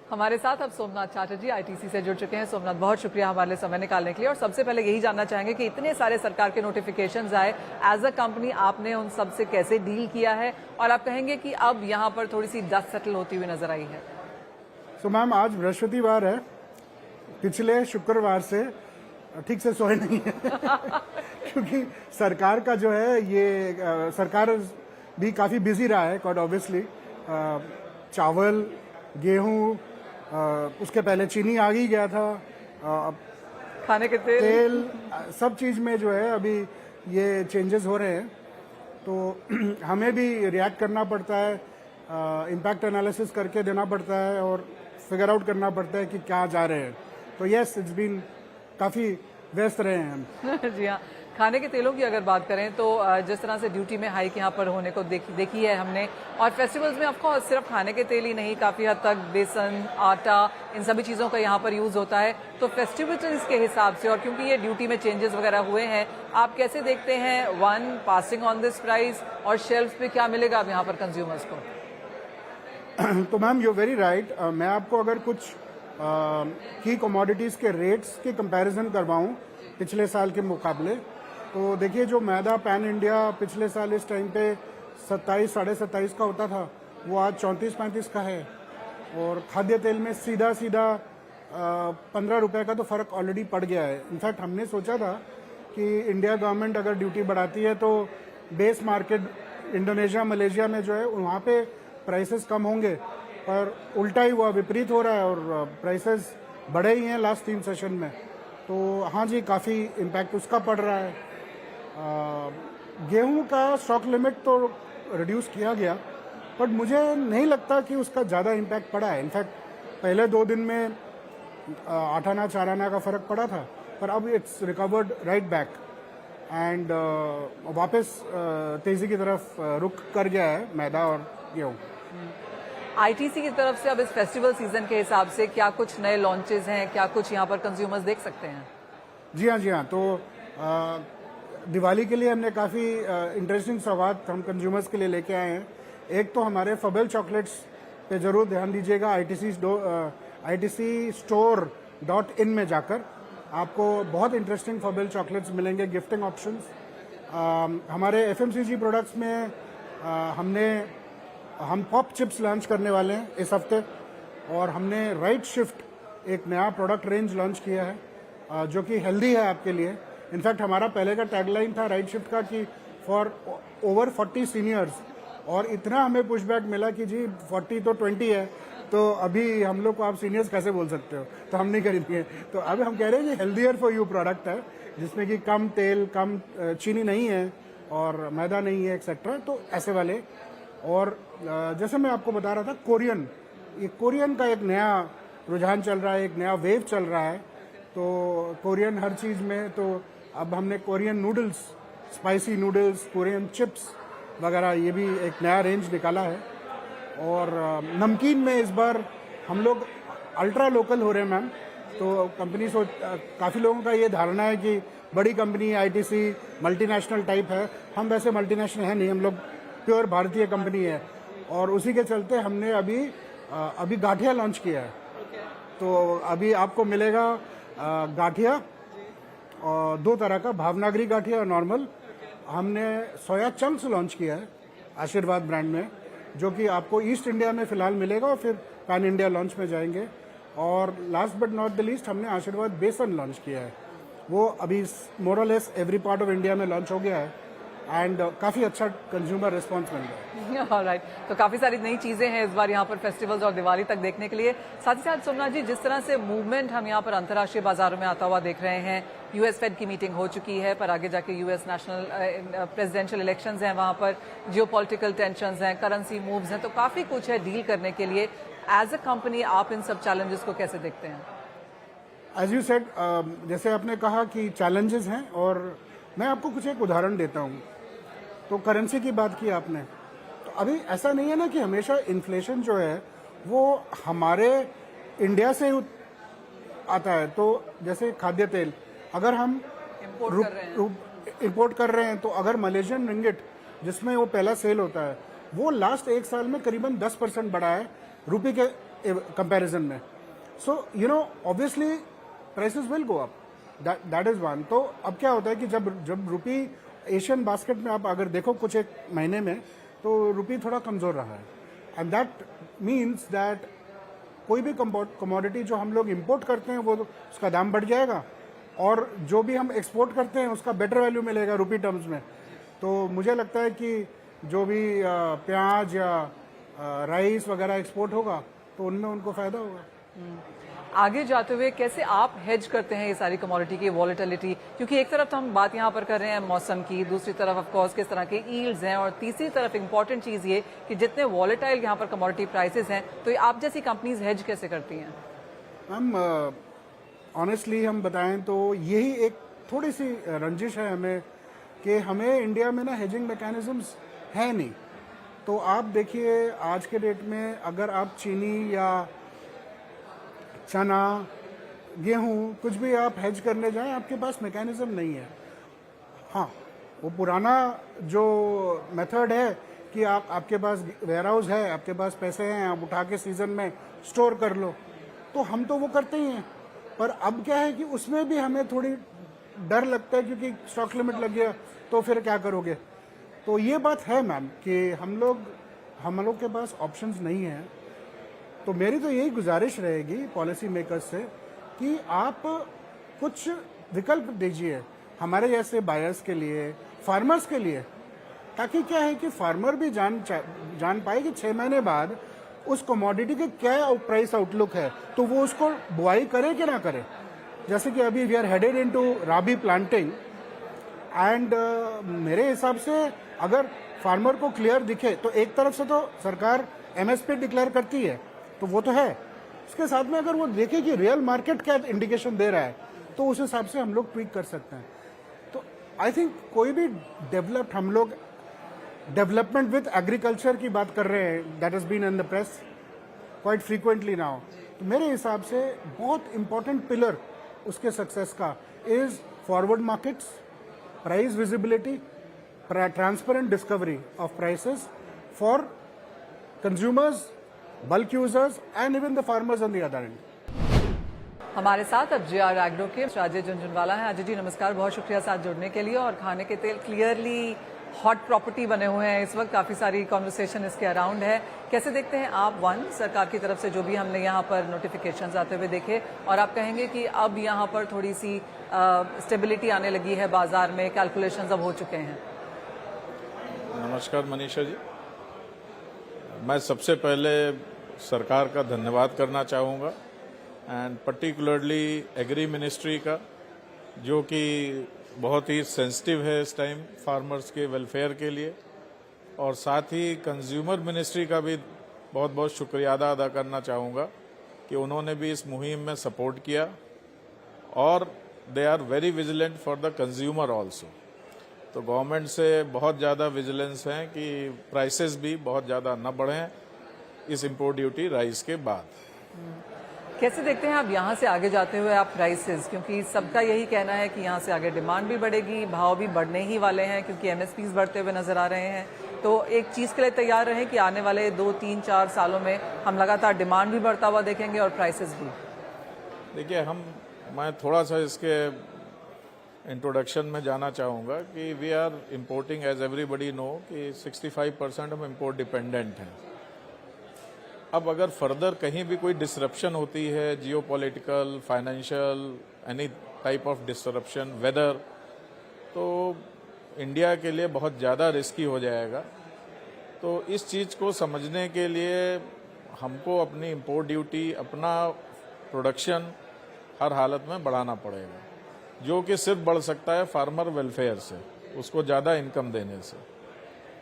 हमारे साथ अब सोमनाथ चैटर्जी आईटीसी से जुड़ चुके हैं। सोमनाथ, बहुत शुक्रिया हमारे लिए समय निकालने के लिए। और सबसे पहले यही जानना चाहेंगे कि इतने सारे सरकार के नोटिफिकेशंस आए, एज अ कंपनी आपने उन सब से कैसे डील किया है, और आप कहेंगे कि अब यहाँ पर थोड़ी सी डस्ट सेटल होती हुई नजर आई है? तो मैम, आज बृहस्पतिवार है, पिछले शुक्रवार से ठीक से सोए नहीं है क्योंकि सरकार का जो है ये सरकार भी काफ़ी बिजी रहा है क्वाइट ऑब्वियसली। चावल, गेहूं, उसके पहले चीनी आ ही गया था, खाने के तेल सब चीज़ में जो है अभी ये चेंजेस हो रहे हैं, तो हमें भी रिएक्ट करना पड़ता है, इम्पैक्ट एनालिसिस करके देना पड़ता है और फिगर आउट करना पड़ता है कि क्या जा रहे हैं। तो यस, इट्स बीन काफ़ी व्यस्त रहे हैं हम। जी हाँ, खाने के तेलों की अगर बात करें तो जिस तरह से ड्यूटी में हाइक यहाँ पर होने को देखी है हमने, और फेस्टिवल्स में ऑफकोर्स सिर्फ खाने के तेल ही नहीं, काफ़ी हद तक बेसन, आटा, इन सभी चीज़ों का यहाँ पर यूज़ होता है। तो फेस्टिवल्स के हिसाब से, और क्योंकि ये ड्यूटी में चेंजेस वगैरह हुए हैं, आप कैसे देखते हैं one passing on this price, और शेल्फ पे क्या मिलेगा अब यहाँ पर कंज्यूमर्स को? तो मैम, यू वेरी राइट। मैं आपको अगर कुछ की कमोडिटीज़ के रेट्स की कंपैरिजन करवाऊं पिछले साल के मुकाबले, तो देखिए, जो मैदा पैन इंडिया पिछले साल इस टाइम पे 27 साढ़े 27 का होता था, वो आज 34-35 का है। और खाद्य तेल में सीधा 15 रुपए का तो फ़र्क ऑलरेडी पड़ गया है। इनफैक्ट हमने सोचा था कि इंडिया गवर्नमेंट अगर ड्यूटी बढ़ाती है तो बेस मार्केट इंडोनेशिया, मलेशिया में जो है वहाँ पे प्राइसेस कम होंगे, पर उल्टा ही हुआ, विपरीत हो रहा है और प्राइसेस बढ़े ही हैं लास्ट 3 सेशन में। तो हाँ जी, काफ़ी इम्पैक्ट उसका पड़ रहा है। गेहूं का स्टॉक लिमिट तो रिड्यूस किया गया, बट मुझे नहीं लगता कि उसका ज़्यादा इम्पैक्ट पड़ा है। इनफैक्ट पहले 2 दिन में 8 आना 4 आना का फ़र्क पड़ा था, पर अब it's recovered right back and वापस तेज़ी की तरफ रुख कर गया है मैदा और गेहूं। आईटीसी की तरफ से अब इस फेस्टिवल सीजन के हिसाब से क्या कुछ नए लॉन्चेस हैं, क्या कुछ यहाँ पर कंज्यूमर्स देख सकते हैं? जी हाँ। तो दिवाली के लिए हमने काफ़ी इंटरेस्टिंग सौगात हम कंज्यूमर्स के लिए लेके आए हैं। एक तो हमारे फबल चॉकलेट्स पे ज़रूर ध्यान दीजिएगा। ITC store.in में जाकर आपको बहुत इंटरेस्टिंग फबल चॉकलेट्स मिलेंगे, गिफ्टिंग ऑप्शंस। हमारे FMCG प्रोडक्ट्स में हम पॉप चिप्स लॉन्च करने वाले हैं इस हफ्ते, और हमने राइट शिफ्ट एक नया प्रोडक्ट रेंज लॉन्च किया है जो कि हेल्दी है आपके लिए। इनफैक्ट हमारा पहले का टैगलाइन था राइट शिफ्ट का कि फॉर ओवर 40 सीनियर्स, और इतना हमें पुशबैक मिला कि जी 40 तो 20 है, तो अभी हम लोग को आप सीनियर्स कैसे बोल सकते हो, तो हम नहीं खरीदेंगे। तो अब हम कह रहे हैं कि हेल्दियर फॉर यू प्रोडक्ट है, जिसमें कि कम तेल, कम चीनी नहीं है और मैदा नहीं है एक्सेट्रा, तो ऐसे वाले। और जैसे मैं आपको बता रहा था, कोरियन का एक नया रुझान चल रहा है, एक नया वेव चल रहा है। तो कोरियन हर चीज़ में, तो अब हमने Korean noodles, spicy noodles, Korean chips वगैरह, ये भी एक नया रेंज निकाला है। और नमकीन में इस बार हम लोग अल्ट्रा लोकल हो रहे हैं मैम। तो कंपनी काफ़ी लोगों का ये धारणा है कि बड़ी कंपनी ITC मल्टीनेशनल टाइप है। हम वैसे मल्टीनेशनल है नहीं, हम लोग प्योर भारतीय कंपनी है, और उसी के चलते हमने अभी गाठिया लॉन्च किया है। तो अभी आपको मिलेगा गाठिया, और 2 तरह का, भावनागरी गाठिया और नॉर्मल। हमने सोया चंक्स लॉन्च किया है आशीर्वाद ब्रांड में, जो कि आपको ईस्ट इंडिया में फिलहाल मिलेगा और फिर पैन इंडिया लॉन्च में जाएंगे। और last but not the least, हमने आशीर्वाद बेसन लॉन्च किया है। वो अभी मोर और less every part of India में लॉन्च हो गया है, एंड काफ़ी अच्छा कंज्यूमर रिस्पॉन्स मिल रहा है। ऑलराइट, तो काफ़ी सारी नई चीज़ें हैं इस बार यहाँ पर फेस्टिवल्स और दिवाली तक देखने के लिए। साथ ही साथ सोमनाथ जी, जिस तरह से मूवमेंट हम यहाँ पर अंतर्राष्ट्रीय बाजारों में आता हुआ देख रहे हैं, US फेड की मीटिंग हो चुकी है, पर आगे जाके US नेशनल प्रेसिडेंशियल इलेक्शंस हैं, वहाँ पर जियोपॉलिटिकल टेंशंस हैं, करेंसी मूव्स हैं, तो काफ़ी कुछ है डील करने के लिए। एज अ कंपनी आप इन सब चैलेंजेस को कैसे देखते हैं? एज यू सेड, जैसे आपने कहा कि चैलेंजेस हैं, और मैं आपको कुछ एक उदाहरण देता हूँ। तो करेंसी की बात की आपने, तो अभी ऐसा नहीं है ना कि हमेशा इन्फ्लेशन जो है वो हमारे इंडिया से आता है। तो जैसे खाद्य तेल अगर हम इंपोर्ट कर रहे हैं, तो अगर मलेशियन रिंगिट, जिसमें वो पहला सेल होता है, वो लास्ट 1 साल में करीबन 10% बढ़ा है रुपये के कंपैरिजन में. So you know obviously prices will go up. That is one. तो अब क्या होता है कि जब रुपी एशियन बास्केट में आप अगर देखो कुछ एक महीने में, तो रुपी थोड़ा कमजोर रहा है. एंड दैट मीन्स दैट कोई भी कमोडिटी जो हम लोग इंपोर्ट करते हैं वो उसका दाम बढ़ जाएगा, और जो भी हम एक्सपोर्ट करते हैं उसका बेटर वैल्यू मिलेगा रुपी टर्म्स में. तो मुझे लगता है कि जो भी प्याज या राइस वगैरह एक्सपोर्ट होगा तो उनमें उनको फायदा होगा. आगे जाते हुए कैसे आप हेज करते हैं ये सारी कमोडिटी की वॉलेटिलिटी, क्योंकि एक तरफ तो हम बात यहाँ पर कर रहे हैं मौसम की, दूसरी तरफ ऑफ कोर्स किस तरह के ईल्ड्स हैं, और तीसरी तरफ इंपॉर्टेंट चीज ये कि जितने वॉलेटाइल यहाँ पर कमोडिटी प्राइसेस हैं, तो ये आप जैसी कंपनीज हेज कैसे करती हैं? मैम ऑनेस्टली हम बताएं तो यही एक थोड़ी सी रंजिश है हमें कि हमें इंडिया में ना हेजिंग मैकेनिज्म्स है नहीं. तो आप देखिए आज के डेट में अगर आप चीनी या चना, गेहूं, कुछ भी आप हेज करने जाएं, आपके पास मैकेनिज्म नहीं है. हाँ, वो पुराना जो मेथड है कि आपके पास वेयर हाउस है, आपके पास पैसे हैं, आप उठा के सीजन में स्टोर कर लो, तो हम तो वो करते ही हैं. पर अब क्या है कि उसमें भी हमें थोड़ी डर लगता है क्योंकि स्टॉक लिमिट लग गया तो फिर क्या करोगे. तो ये बात है मैम कि हम लोग के पास ऑप्शंस नहीं है. तो मेरी तो यही गुजारिश रहेगी पॉलिसी मेकर्स से कि आप कुछ विकल्प दीजिए हमारे जैसे बायर्स के लिए, फार्मर्स के लिए, ताकि क्या है कि फार्मर भी जान पाए कि 6 महीने बाद उस कमोडिटी के क्या प्राइस आउटलुक है, तो वो उसको बुआई करे कि ना करे. जैसे कि अभी we are headed into rabi planting, and मेरे हिसाब से अगर फार्मर को क्लियर दिखे तो एक तरफ से तो सरकार एमएसपी डिक्लेयर करती है, तो वो तो है. उसके साथ में अगर वो देखे कि रियल मार्केट क्या इंडिकेशन दे रहा है, तो उस हिसाब से हम लोग ट्वीक कर सकते हैं. तो आई थिंक कोई भी हम लोग डेवलपमेंट विद एग्रीकल्चर की बात कर रहे हैं, that has been in the press quite frequently now. तो मेरे हिसाब से बहुत इंपॉर्टेंट पिलर उसके सक्सेस का is forward markets, price visibility, transparent discovery of prices for consumers, bulk users and even the farmers on the other end. हमारे साथ अब JR एग्रो के अजय झुनझुनवाला हैं. अजय जी नमस्कार, बहुत शुक्रिया साथ जुड़ने के लिए. और खाने के तेल क्लियरली हॉट प्रॉपर्टी बने हुए हैं इस वक्त, काफी सारी कॉन्वर्सेशन इसके अराउंड है. कैसे देखते हैं आप सरकार की तरफ से जो भी हमने यहाँ पर नोटिफिकेशंस आते हुए देखे, और आप कहेंगे कि अब यहाँ पर थोड़ी सी स्टेबिलिटी आने लगी है बाजार में, कैलकुलेशंस अब हो चुके हैं? नमस्कार मनीषा जी, मैं सबसे पहले सरकार का धन्यवाद करना चाहूँगा, एंड पर्टिकुलरली एग्री मिनिस्ट्री का, जो कि बहुत ही सेंसिटिव है इस टाइम फार्मर्स के वेलफेयर के लिए, और साथ ही कंज्यूमर मिनिस्ट्री का भी बहुत बहुत शुक्रिया अदा करना चाहूँगा कि उन्होंने भी इस मुहिम में सपोर्ट किया, और they are very vigilant for the consumer also. तो गवर्नमेंट से बहुत ज़्यादा विजिलेंस है कि प्राइसेस भी बहुत ज़्यादा न बढ़ें इस इम्पोर्ट ड्यूटी राइस के बाद. कैसे देखते हैं आप यहाँ से आगे जाते हुए आप प्राइसेस, क्योंकि सबका यही कहना है कि यहाँ से आगे डिमांड भी बढ़ेगी, भाव भी बढ़ने ही वाले हैं क्योंकि एमएसपीज बढ़ते हुए नजर आ रहे हैं. तो एक चीज के लिए तैयार रहें कि आने वाले 2, 3, 4 सालों में हम लगातार डिमांड भी बढ़ता हुआ देखेंगे और प्राइसेस भी. देखिए, मैं थोड़ा सा इसके इंट्रोडक्शन में जाना चाहूँगा कि we are importing, as everybody know, कि 65% हम इम्पोर्ट डिपेंडेंट हैं. अब अगर फर्दर कहीं भी कोई डिसरप्शन होती है, geopolitical, financial, any type of disruption, weather, तो इंडिया के लिए बहुत ज़्यादा रिस्की हो जाएगा. तो इस चीज़ को समझने के लिए हमको अपनी इम्पोर्ट ड्यूटी, अपना प्रोडक्शन हर हालत में बढ़ाना पड़ेगा, जो कि सिर्फ बढ़ सकता है फार्मर वेलफेयर से, उसको ज़्यादा इनकम देने से.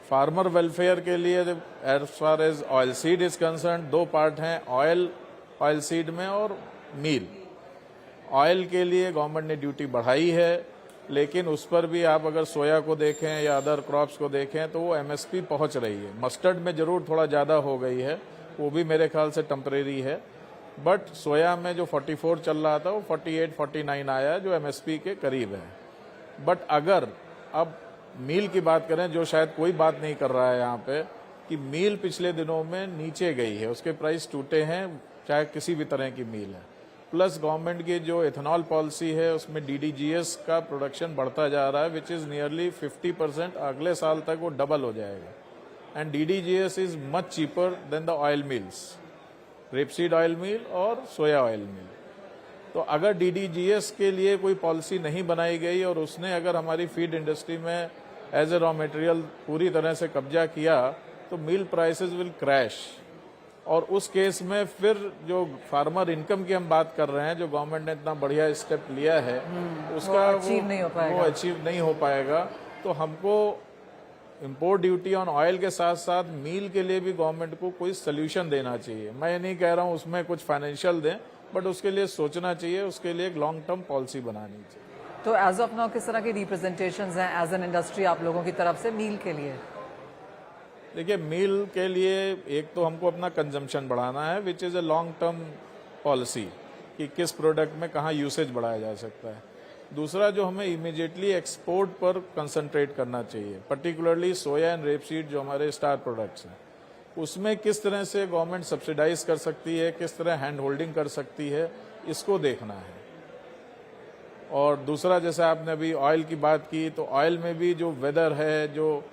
फार्मर वेलफेयर के लिए as far as oil seed is concern, 2 part हैं, ऑयल सीड में और मील. ऑयल के लिए गवर्नमेंट ने ड्यूटी बढ़ाई है, लेकिन उस पर भी आप अगर सोया को देखें या अदर क्रॉप्स को देखें तो वो एमएसपी पहुंच रही है. मस्टर्ड में जरूर थोड़ा ज़्यादा हो गई है, वो भी मेरे ख्याल से टेम्परेरी है, बट सोया में जो 44 चल रहा था वो 48-49 आया, जो एमएसपी के करीब है. बट अगर अब मील की बात करें, जो शायद कोई बात नहीं कर रहा है यहाँ पे, कि मील पिछले दिनों में नीचे गई है, उसके प्राइस टूटे हैं, चाहे किसी भी तरह की मील है। प्लस गवर्नमेंट की जो एथेनॉल पॉलिसी है उसमें DDGS का प्रोडक्शन बढ़ता जा रहा है, विच इज़ नियरली 50%। अगले साल तक वो डबल हो जाएगा। And DDGS is much cheaper than the oil mills, rapeseed oil mill और सोया ऑयल मिल। तो अगर DDGS के लिए कोई पॉलिसी नहीं बनाई गई और उसने अगर हमारी फीड इंडस्ट्री में एज ए रॉ मटेरियल पूरी तरह से कब्जा किया तो मिल प्राइसेस विल क्रैश। और उस केस में फिर जो फार्मर इनकम की हम बात कर रहे हैं, जो गवर्नमेंट ने इतना बढ़िया स्टेप लिया है, उसका वो अचीव नहीं हो पाएगा। तो हमको इंपोर्ट ड्यूटी ऑन ऑयल के साथ साथ मील के लिए भी गवर्नमेंट को कोई सोल्यूशन देना चाहिए। मैं ये नहीं कह रहा हूँ उसमें कुछ फाइनेंशियल दें, बट उसके लिए सोचना चाहिए, उसके लिए एक लॉन्ग टर्म पॉलिसी बनानी चाहिए। तो एज ऑफ नाउ किस तरह की रिप्रेजेंटेशंस हैं एज एन इंडस्ट्री आप लोगों की तरफ से मील के लिए? देखिए, मील के लिए एक तो हमको अपना कंजम्पशन बढ़ाना है, which is a long term policy कि किस प्रोडक्ट में कहाँ यूसेज बढ़ाया जा सकता है। दूसरा, जो हमें इमीडिएटली एक्सपोर्ट पर कंसंट्रेट करना चाहिए, पर्टिकुलरली सोया एंड रेपसीड जो हमारे स्टार प्रोडक्ट्स हैं, उसमें किस तरह से गवर्नमेंट सब्सिडाइज कर सकती है, किस तरह हैंड होल्डिंग कर सकती है, इसको देखना है। और दूसरा, जैसे आपने अभी ऑयल की बात की, तो ऑयल में भी जो वेदर है, जो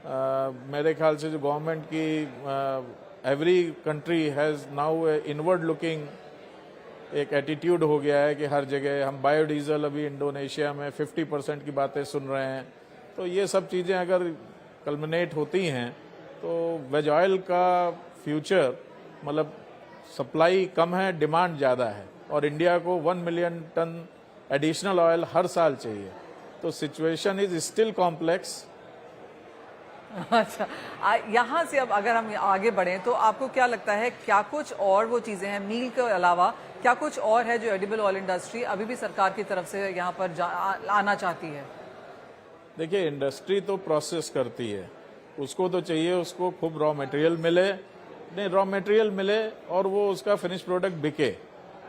मेरे ख्याल से जो गवर्नमेंट की every country has now inward looking एक एटीट्यूड हो गया है कि हर जगह हम बायोडीजल, अभी इंडोनेशिया में 50% की बातें सुन रहे हैं। तो ये सब चीज़ें अगर कल्मिनेट होती हैं तो वेज ऑयल का फ्यूचर, मतलब सप्लाई कम है, डिमांड ज़्यादा है, और इंडिया को 1 मिलियन टन एडिशनल ऑयल हर साल चाहिए। तो सिचुएशन इज स्टिल कॉम्प्लेक्स। अच्छा, यहाँ से अब अगर हम आगे बढ़ें तो आपको क्या लगता है, क्या कुछ और वो चीज़ें हैं मील के अलावा, क्या कुछ और है जो एडिबल ऑयल इंडस्ट्री अभी भी सरकार की तरफ से यहाँ पर आना चाहती है? देखिए, इंडस्ट्री तो प्रोसेस करती है, उसको तो चाहिए उसको खूब रॉ मटेरियल मिले, नहीं रॉ मटेरियल मिले और वो उसका फिनिश प्रोडक्ट बिके,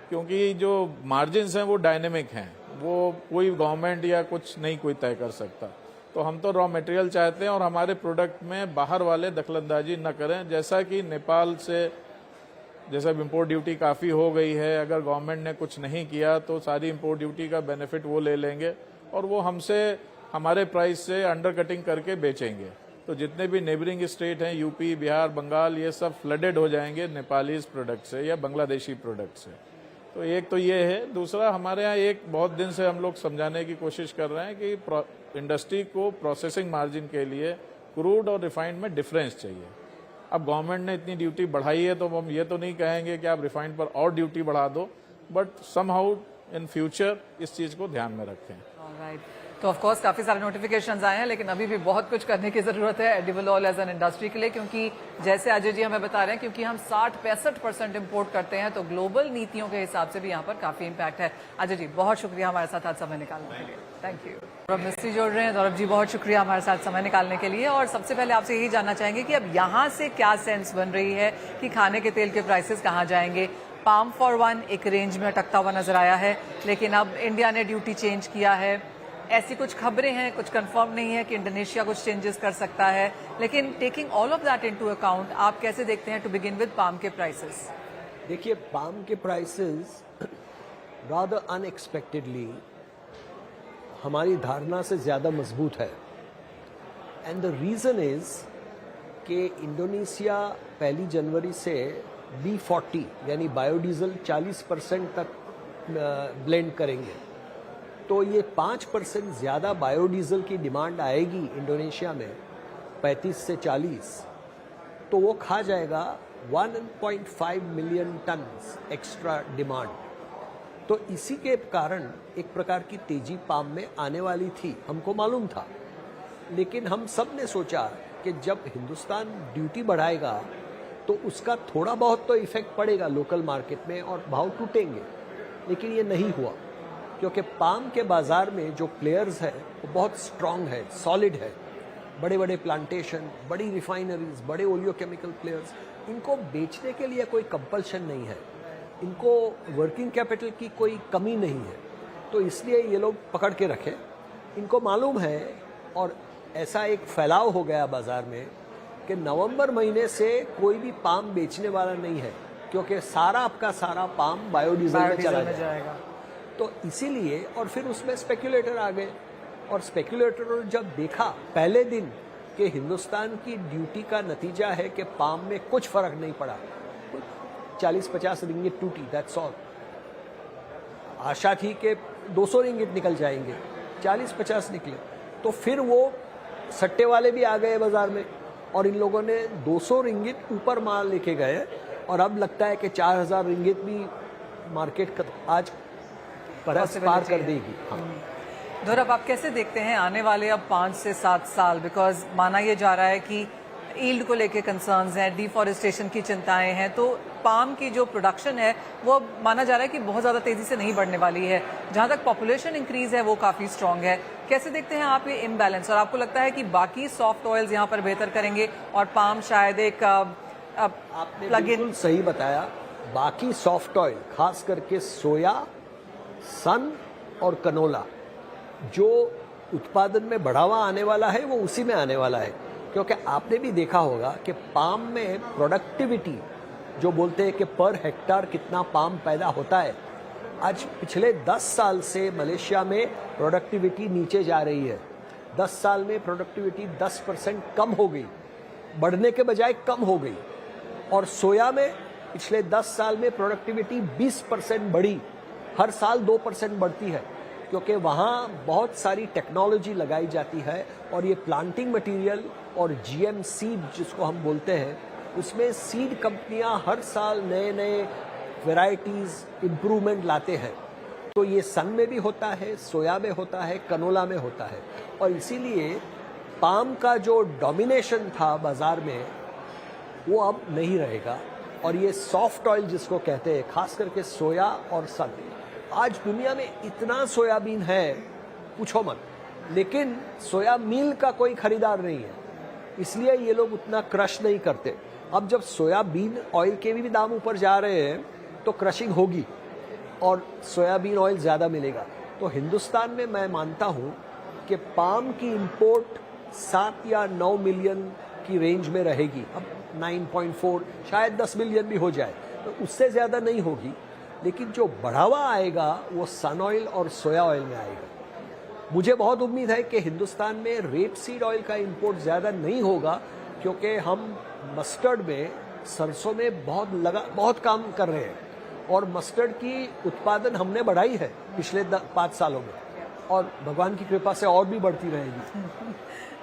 क्योंकि जो मार्जिन्स हैं वो डायनेमिक हैं, वो कोई गवर्नमेंट या कुछ नहीं कोई तय कर सकता। तो हम तो रॉ मटेरियल चाहते हैं और हमारे प्रोडक्ट में बाहर वाले दखलंदाजी न करें। जैसा कि नेपाल से जैसा इम्पोर्ट ड्यूटी काफ़ी हो गई है, अगर गवर्नमेंट ने कुछ नहीं किया तो सारी इम्पोर्ट ड्यूटी का बेनिफिट वो ले लेंगे और वो हमसे हमारे प्राइस से अंडर कटिंग करके बेचेंगे। तो जितने भी नेबरिंग स्टेट हैं, यूपी, बिहार, बंगाल, ये सब फ्लडेड हो जाएंगे नेपालीज प्रोडक्ट से या बांग्लादेशी प्रोडक्ट से। तो एक तो ये है। दूसरा, हमारे यहाँ एक बहुत दिन से हम लोग समझाने की कोशिश कर रहे हैं कि इंडस्ट्री को प्रोसेसिंग मार्जिन के लिए क्रूड और रिफाइंड में डिफरेंस चाहिए। अब गवर्नमेंट ने इतनी ड्यूटी बढ़ाई है तो हम ये तो नहीं कहेंगे कि आप रिफाइंड पर और ड्यूटी बढ़ा दो, बट समहाउ इन फ्यूचर इस चीज़ को ध्यान में रखें। तो ऑफ कोर्स काफ़ी सारे नोटिफिकेशंस आए हैं, लेकिन अभी भी बहुत कुछ करने की ज़रूरत है edible oil as an industry के लिए, क्योंकि जैसे अजय जी हमें बता रहे हैं, क्योंकि हम 60-65% इम्पोर्ट करते हैं, तो ग्लोबल नीतियों के हिसाब से भी यहाँ पर काफ़ी इम्पैक्ट है। अजय जी, बहुत शुक्रिया हमारे साथ आज समय निकालने के लिए। Thank you. सौरभ मिस्त्री जोड़ रहे हैं। सौरभ जी, बहुत शुक्रिया हमारे साथ समय निकालने के लिए। और सबसे पहले आपसे यही जानना चाहेंगे कि अब यहाँ से क्या सेंस बन रही है कि खाने के तेल के प्राइसेस कहाँ जाएंगे? पाम फॉर वन एक रेंज में अटकता हुआ नजर आया है, लेकिन अब इंडिया ने ड्यूटी चेंज किया है। ऐसी कुछ खबरें हैं, कुछ कंफर्म नहीं है कि इंडोनेशिया कुछ चेंजेस कर सकता है, लेकिन taking all of that into account, आप कैसे देखते हैं टू बिगिन विद पाम के प्राइसेस? देखिए, पाम के प्राइसेस रादर अनएक्सपेक्टेडली हमारी धारणा से ज़्यादा मजबूत है। एंड द रीज़न इज़ कि इंडोनेशिया 1 जनवरी से B40 यानी बायोडीज़ल 40% तक ब्लेंड करेंगे। तो ये 5% ज़्यादा बायोडीज़ल की डिमांड आएगी इंडोनेशिया में 35 से 40, तो वो खा जाएगा 1.5 मिलियन टन एक्स्ट्रा डिमांड। तो इसी के कारण एक प्रकार की तेजी पाम में आने वाली थी, हमको मालूम था। लेकिन हम सब ने सोचा कि जब हिंदुस्तान ड्यूटी बढ़ाएगा तो उसका थोड़ा बहुत तो इफेक्ट पड़ेगा लोकल मार्केट में और भाव टूटेंगे, लेकिन ये नहीं हुआ, क्योंकि पाम के बाज़ार में जो प्लेयर्स है वो बहुत स्ट्रांग है, सॉलिड है। बड़े बड़े प्लांटेशन, बड़ी रिफाइनरीज, बड़े ओलियोकेमिकल प्लेयर्स, इनको बेचने के लिए कोई कंपल्शन नहीं है, इनको वर्किंग कैपिटल की कोई कमी नहीं है। तो इसलिए ये लोग पकड़ के रखे, इनको मालूम है। और ऐसा एक फैलाव हो गया बाज़ार में कि नवंबर महीने से कोई भी पाम बेचने वाला नहीं है, क्योंकि सारा आपका सारा पाम बायोडीजल में चला बायोडीजल में जाएगा। जाएगा। तो इसीलिए, और फिर उसमें स्पेक्युलेटर आ गए, और स्पेक्युलेटरों ने जब देखा पहले दिन कि हिंदुस्तान की ड्यूटी का नतीजा है कि पाम में कुछ फर्क नहीं पड़ा, 40-50 रिंगिट टूटी, दैट्स ऑल। आशा थी कि 200 रिंगिट निकल जाएंगे, 40-50 निकले। तो फिर वो सट्टे वाले भी आ गए बाजार में, और इन लोगों ने 200 रिंगिट ऊपर माल लेके गए, और अब लगता है कि 4000 रिंगिट भी मार्केट आज पार कर देगी। हाँ। धुरब, आप कैसे देखते हैं आने वाले अब 5 से 7 साल? बिकॉज माना यह जा रहा है कि ईल्ड को लेके कंसर्न्स हैं, डिफॉरेस्टेशन की चिंताएं हैं, तो पाम की जो प्रोडक्शन है वो माना जा रहा है कि बहुत ज़्यादा तेज़ी से नहीं बढ़ने वाली है। जहाँ तक पॉपुलेशन इंक्रीज है वो काफ़ी स्ट्रांग है। कैसे देखते हैं आप ये इम्बैलेंस, और आपको लगता है कि बाकी सॉफ्ट ऑयल्स यहाँ पर बेहतर करेंगे और पाम शायद एक आपने बिल्कुल सही बताया। बाकी सॉफ्ट ऑयल, खास करके सोया, सन और कनोला, जो उत्पादन में बढ़ावा आने वाला है वो उसी में आने वाला है। क्योंकि आपने भी देखा होगा कि पाम में प्रोडक्टिविटी, जो बोलते हैं कि पर हेक्टार कितना पाम पैदा होता है, आज पिछले 10 साल से मलेशिया में प्रोडक्टिविटी नीचे जा रही है। 10 साल में प्रोडक्टिविटी 10% कम हो गई, बढ़ने के बजाय कम हो गई। और सोया में पिछले 10 साल में प्रोडक्टिविटी 20% बढ़ी, हर साल 2% बढ़ती है, क्योंकि वहाँ बहुत सारी टेक्नोलॉजी लगाई जाती है, और ये प्लांटिंग मटेरियल और जीएम सीड जिसको हम बोलते हैं, उसमें सीड कंपनियां हर साल नए नए वैरायटीज इम्प्रूवमेंट लाते हैं। तो ये सन में भी होता है, सोया में होता है, कनोला में होता है, और इसीलिए पाम का जो डोमिनेशन था बाजार में वो अब नहीं रहेगा। और ये सॉफ्ट ऑयल जिसको कहते हैं, खास करके सोया और सन, आज दुनिया में इतना सोयाबीन है पूछो मत, लेकिन सोया मील का कोई खरीदार नहीं है, इसलिए ये लोग उतना क्रश नहीं करते। अब जब सोयाबीन ऑयल के भी दाम ऊपर जा रहे हैं तो क्रशिंग होगी और सोयाबीन ऑयल ज़्यादा मिलेगा। तो हिंदुस्तान में मैं मानता हूँ कि पाम की इंपोर्ट 7 या 9 मिलियन की रेंज में रहेगी। अब 9.4 शायद 10 मिलियन भी हो जाए, तो उससे ज़्यादा नहीं होगी। लेकिन जो बढ़ावा आएगा वो सन ऑयल और सोया ऑयल में आएगा। मुझे बहुत उम्मीद है कि हिंदुस्तान में रेप सीड ऑयल का इंपोर्ट ज़्यादा नहीं होगा, क्योंकि हम मस्टर्ड में, सरसों में बहुत काम कर रहे हैं, और मस्टर्ड की उत्पादन हमने बढ़ाई है पिछले 5 सालों में, और भगवान की कृपा से और भी बढ़ती रहेगी।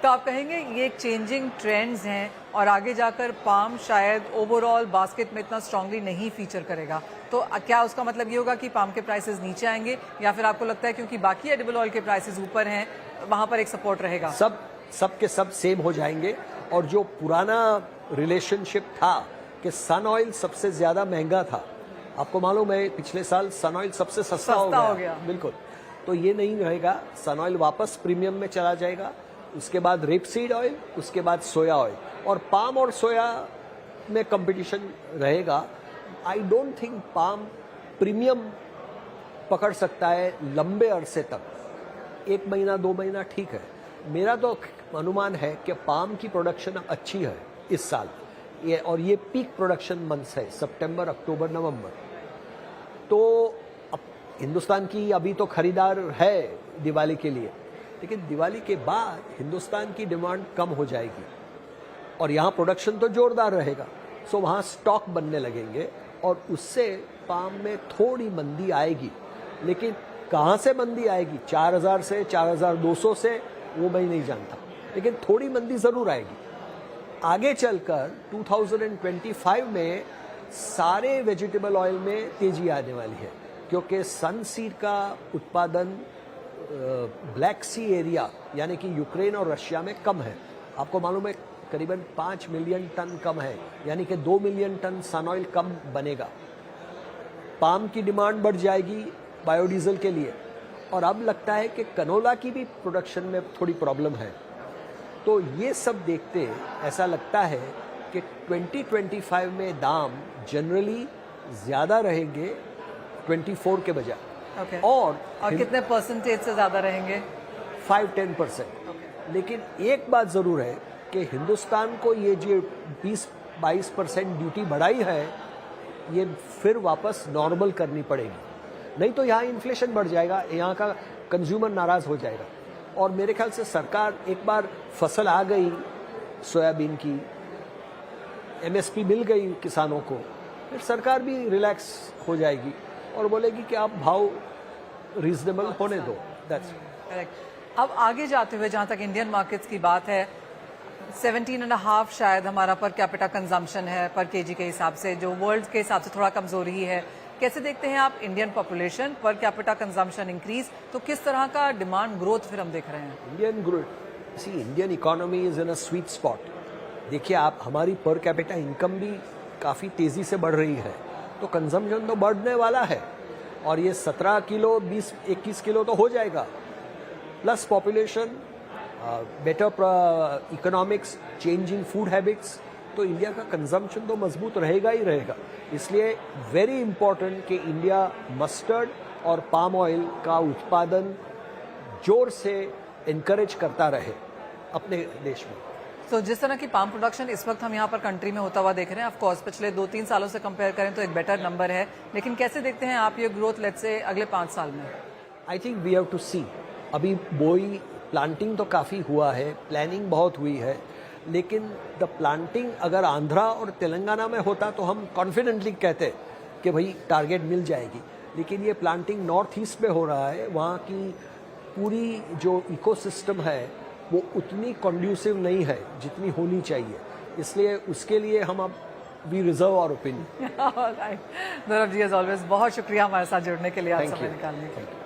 तो आप कहेंगे ये एक चेंजिंग ट्रेंड्स हैं, और आगे जाकर पाम शायद ओवरऑल बास्केट में इतना स्ट्रांगली नहीं फीचर करेगा। तो क्या उसका मतलब ये होगा कि पाम के प्राइसेस नीचे आएंगे, या फिर आपको लगता है क्योंकि बाकी एडिबल ऑयल के प्राइसेस ऊपर हैं वहां पर एक सपोर्ट रहेगा? सब के सब सेम हो जाएंगे। और जो पुराना रिलेशनशिप था कि सन ऑयल सबसे ज्यादा महंगा था, आपको मालूम है पिछले साल सन ऑयल सबसे सस्ता हो गया। बिल्कुल, तो ये नहीं रहेगा। सन ऑयल वापस प्रीमियम में चला जाएगा, उसके बाद रेपसीड ऑयल, उसके बाद सोया ऑयल, और पाम और सोया में कंपटीशन रहेगा। I don't think palm premium पकड़ सकता है लंबे अरसे तक। 1 महीना 2 महीना ठीक है। मेरा तो अनुमान है कि पाम की प्रोडक्शन अच्छी है इस साल, और ये पीक प्रोडक्शन मंथ्स है, सितंबर, अक्टूबर, नवंबर। तो अब हिंदुस्तान की अभी तो खरीदार है दिवाली के लिए, लेकिन दिवाली के बाद हिंदुस्तान की डिमांड कम हो जाएगी, और यहाँ प्रोडक्शन तो जोरदार रहेगा। सो वहाँ स्टॉक बनने लगेंगे, और उससे पाम में थोड़ी मंदी आएगी। लेकिन कहाँ से मंदी आएगी, 4000 से 4200 से, वो मैं नहीं जानता, लेकिन थोड़ी मंदी ज़रूर आएगी। आगे चलकर 2025 में सारे वेजिटेबल ऑयल में तेजी आने वाली है, क्योंकि सनसीड का उत्पादन ब्लैक सी एरिया यानी कि यूक्रेन और रशिया में कम है। आपको मालूम है करीबन 5 मिलियन टन कम है, यानी कि 2 मिलियन टन सन ऑयल कम बनेगा। पाम की डिमांड बढ़ जाएगी बायोडीजल के लिए, और अब लगता है कि कनोला की भी प्रोडक्शन में थोड़ी प्रॉब्लम है। तो ये सब देखते ऐसा लगता है कि 2025 में दाम जनरली ज़्यादा रहेंगे 24 के बजाय। Okay. और कितने परसेंटेज से ज़्यादा रहेंगे? 5-10%। लेकिन एक बात ज़रूर है कि हिंदुस्तान को ये जो 20-22% ड्यूटी बढ़ाई है, ये फिर वापस नॉर्मल करनी पड़ेगी, नहीं तो यहाँ इन्फ्लेशन बढ़ जाएगा, यहाँ का कंज्यूमर नाराज हो जाएगा। और मेरे ख्याल से सरकार, एक बार फसल आ गई सोयाबीन की, एमएसपी मिल गई किसानों को, फिर सरकार भी रिलैक्स हो जाएगी और बोलेगी कि आप भाव रीजनेबल होने दो। That's correct. अब आगे जाते हुए जहां तक इंडियन मार्केट्स की बात है, 17.5 शायद हमारा पर कैपिटा कंजम्पशन है पर केजी के हिसाब से, जो वर्ल्ड के हिसाब से थोड़ा कमजोरी ही है। कैसे देखते हैं आप Indian population per capita consumption increase, तो किस तरह का डिमांड ग्रोथ फिर हम देख रहे हैं? Indian growth, see Indian economy is in a sweet spot. देखिए आप, हमारी पर कैपिटा इनकम भी काफ़ी तेज़ी से बढ़ रही है, तो कंजम्पशन तो बढ़ने वाला है, और ये 17 किलो 20-21 किलो तो हो जाएगा, plus population, better economics, changing food habits, तो इंडिया का कंजम्पशन तो मजबूत रहेगा ही रहेगा। इसलिए वेरी इंपॉर्टेंट कि इंडिया मस्टर्ड और पाम ऑयल का उत्पादन जोर से इनकरेज करता रहे अपने देश में। तो जिस तरह की पाम प्रोडक्शन इस वक्त हम यहाँ पर कंट्री में होता हुआ देख रहे हैं, ऑफ कोर्स पिछले 2-3 सालों से कंपेयर करें तो एक बेटर नंबर है, लेकिन कैसे देखते हैं आप ये ग्रोथ लेट्स से अगले 5 साल में? I think we have to see. अभी बोई प्लांटिंग तो काफ़ी हुआ है, प्लानिंग बहुत हुई है, लेकिन द प्लांटिंग अगर आंध्रा और तेलंगाना में होता तो हम कॉन्फिडेंटली कहते कि भाई टारगेट मिल जाएगी, लेकिन ये प्लांटिंग नॉर्थ ईस्ट में हो रहा है, वहाँ की पूरी जो इकोसिस्टम है वो उतनी कंड्यूसिव नहीं है जितनी होनी चाहिए, इसलिए उसके लिए हम अब we reserve our opinion. Alright, Dharm ji as always बहुत शुक्रिया हमारे साथ जुड़ने के लिए, आप Thank समय you. निकालने के लिए।